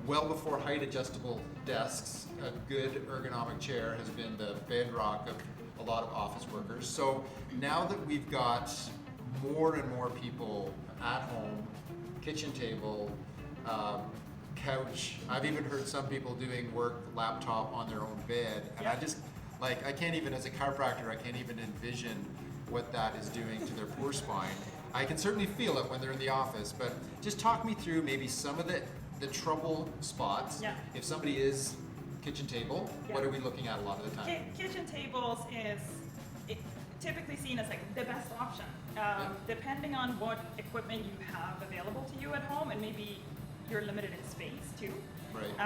well before height adjustable desks, a good ergonomic chair has been the bedrock of a lot of office workers. So now that we've got more and more people at home, kitchen table, couch, I've even heard some people doing work laptop on their own bed, and I just, like, I can't even, as a chiropractor, I can't even envision what that is doing to their poor spine. I can certainly feel it when they're in the office, but just talk me through maybe some of the trouble spots. If somebody is kitchen table, what are we looking at a lot of the time? Kitchen tables is typically seen as like the best option, depending on what equipment you have available to you at home, and maybe you're limited in space too. Right.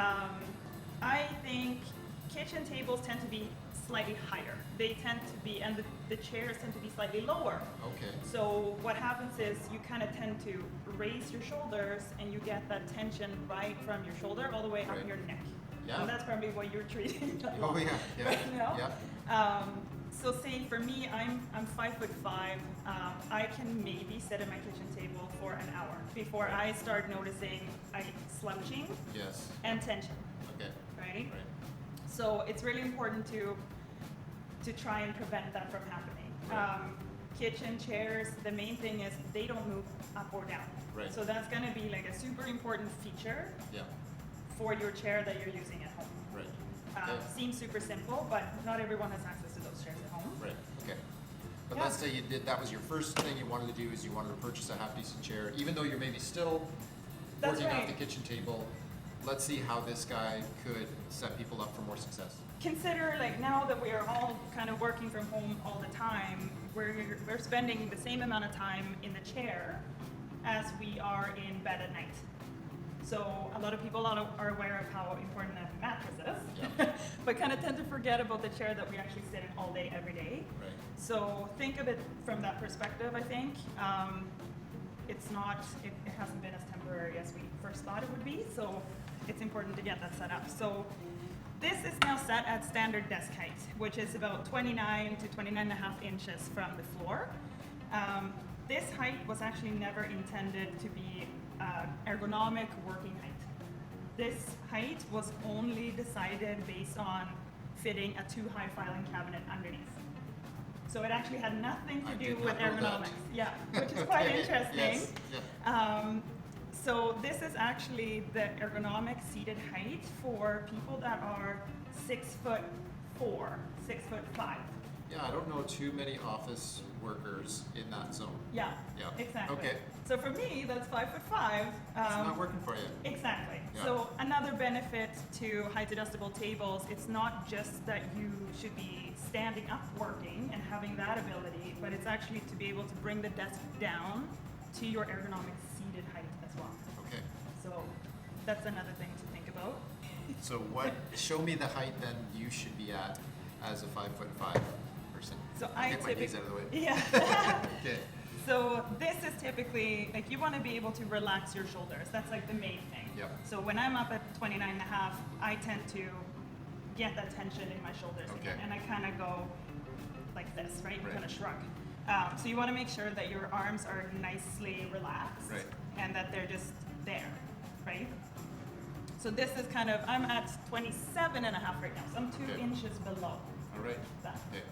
I think kitchen tables tend to be slightly higher. They tend to be, and the chairs tend to be slightly lower. Okay. So what happens is you kind of tend to raise your shoulders, and you get that tension right from your shoulder all the way up your neck. Yeah. And that's probably what you're treating. Oh yeah, yeah. You know? Yeah. So say for me, I'm 5'5". I can maybe sit at my kitchen table for an hour before I start noticing slouching and tension. Okay. Right? So it's really important to try and prevent that from happening. Kitchen chairs, the main thing is they don't move up or down. Right. So that's going to be like a super important feature for your chair that you're using at home. Right. Seems super simple, but not everyone has access to those chairs at home. Right. Okay. But let's say that was your first thing you wanted to do, is you wanted to purchase a half decent chair, even though you're maybe still working off the kitchen table. Let's see how this guy could set people up for more success. Consider, like, now that we are all kind of working from home all the time, we're spending the same amount of time in the chair as we are in bed at night. So a lot of people are aware of how important a mattress is, but kind of tend to forget about the chair that we actually sit in all day, every day. Right. So think of it from that perspective, I think. It hasn't been as temporary as we first thought it would be, so it's important to get that set up. So this is now set at standard desk height, which is about 29 to 29.5 inches from the floor. This height was actually never intended to be ergonomic working height. This height was only decided based on fitting a too high filing cabinet underneath. So it actually had nothing to do with ergonomics. Yeah, which is quite interesting. So this is actually the ergonomic seated height for people that are 6'4", 6'5". Yeah, I don't know too many office workers in that zone. Yeah, exactly. Okay. So for me, that's 5'5". It's not working for you. Exactly. Yeah. So another benefit to height adjustable tables, it's not just that you should be standing up working and having that ability, but it's actually to be able to bring the desk down to your ergonomic seated height as well. Okay. So that's another thing to think about. So show me the height then you should be at as a 5'5" person. So I get my knees out of the way. Yeah. Okay. So this is typically, like, you want to be able to relax your shoulders. That's like the main thing. Yep. So when I'm up at 29.5, I tend to get that tension in my shoulders again, and I kind of go like this, right? You kind of shrug. So you want to make sure that your arms are nicely relaxed, and that they're just there, right? So this is kind of, I'm at 27.5 right now, so I'm 2 inches below. All right. That. Okay.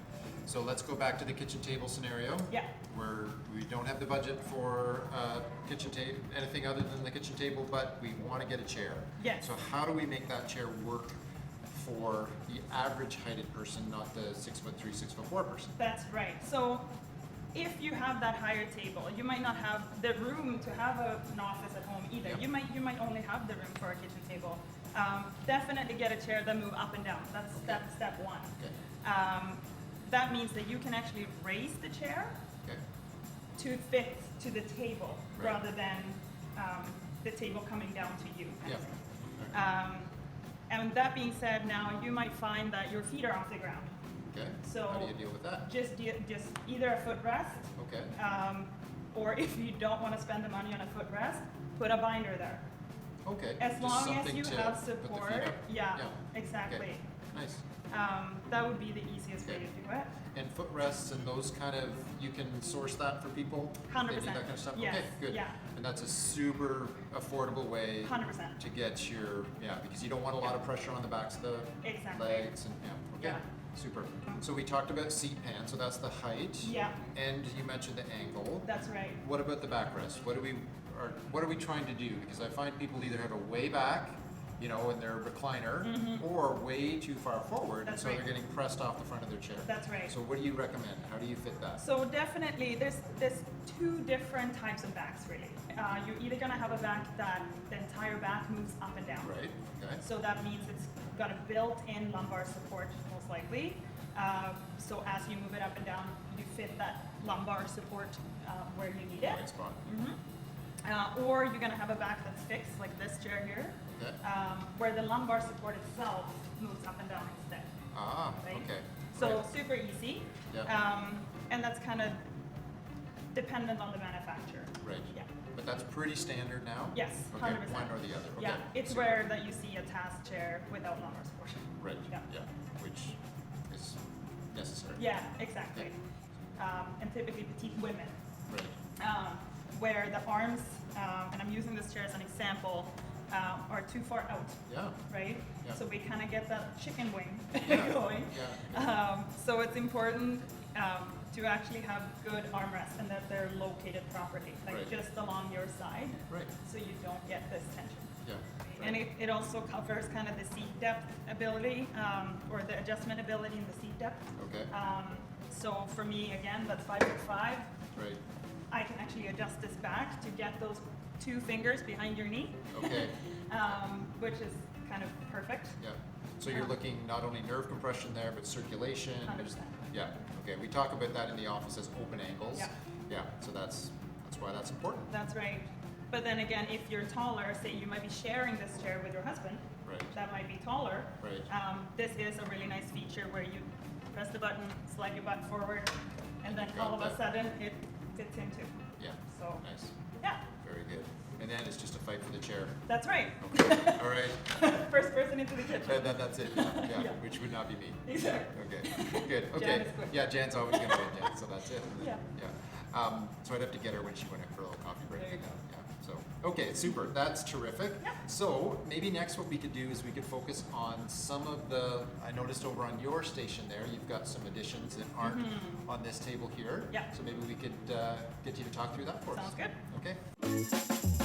So let's go back to the kitchen table scenario. Yeah. Where we don't have the budget for kitchen table, anything other than the kitchen table, but we want to get a chair. Yes. So how do we make that chair work for the average heighted person, not the 6'3", 6'4" person? That's right. So if you have that higher table, you might not have the room to have an office at home either. Yep. You might only have the room for a kitchen table. Definitely get a chair that move up and down. That's step one. Okay. That means that you can actually raise the chair to fit to the table rather than the table coming down to you. Yeah. And that being said, now you might find that your feet are off the ground. Okay. So how do you deal with that? Just either a footrest, okay. Or if you don't want to spend the money on a footrest, put a binder there. Okay. As Just long as something you to have put the feet support, up. yeah, Yeah. exactly. Okay. Nice. That would be the easiest way Okay. to do it. And footrests and those kind of, you can source that for people? If they 100%. need that kind of stuff? Yes, Okay, good. yeah. And that's a super affordable way 100%. to get your, because you don't want a lot of pressure on the backs of the Exactly. legs and, okay, Yeah. super. So we talked about seat pan, so that's the height. Yeah. And you mentioned the angle. That's right. What about the backrest? What are we trying to do? Because I find people either have a way back, in their recliner, or way too far forward, and That's so right. they're getting pressed off the front of their chair. That's right. So what do you recommend? How do you fit that? So definitely, there's two different types of backs really. You're either gonna have a back that the entire back moves up and down. Right. Okay. So that means it's got a built-in lumbar support most likely. So as you move it up and down, you fit that lumbar support where you need it. Right spot. Or you're gonna have a back that's fixed, like this chair here, Okay. where the lumbar support itself moves up and down instead. Ah. Right? Okay. So Right. super easy. Yeah. And that's kind of dependent on the manufacturer. Right. Yeah. But that's pretty standard now. Yes, Okay. 100%. One or the other. Okay. Yeah, it's Super. rare that you see a task chair without lumbar support. Right. Yeah. Yeah. Which is necessary. Yeah, exactly. And typically petite women, Right. where the arms, and I'm using this chair as an example, are too far out, Yeah. right? Yeah. So we kind of get that chicken wing Yeah. going. Yeah. So it's important to actually have good armrests and that they're located properly, like Right. just along your side, Right. so you don't get this tension. Yeah. And Right. it also covers kind of the seat depth ability, or the adjustment ability in the seat depth. Okay. So for me, again, that's 5'5". Right. I can actually adjust this back to get those two fingers behind your knee, Okay. which is kind of perfect. Yeah. So you're looking not only nerve compression there, but circulation. There's- 100%. Yeah. Okay. We talk about that in the office as open angles. Yeah. Yeah. So that's why that's important. That's right. But then again, if you're taller, say you might be sharing this chair with your husband, Right. that might be taller. Right. This is a really nice feature where you press the button, slide your butt forward, and then You've got all of a that. sudden it fits into. Yeah. So Nice. yeah, Very good. And then it's just a fight for the chair. that's right. Okay. All right. First person into the kitchen. That's it. Yeah. Yeah. Which would not be me. Exactly. Okay. Good. Okay. Jan is quick. Yeah. Jan's always gonna win. Yeah. So that's it. Yeah. Yeah. So I'd have to get her when she went in for a little coffee break. There you go. Yeah. So okay. Super. That's terrific. Yeah. So maybe next what we could do is we could focus on some of the. I noticed over on your station there, you've got some additions that aren't on this table here. Yeah. So maybe we could get you to talk through that for us. Sounds good. Okay.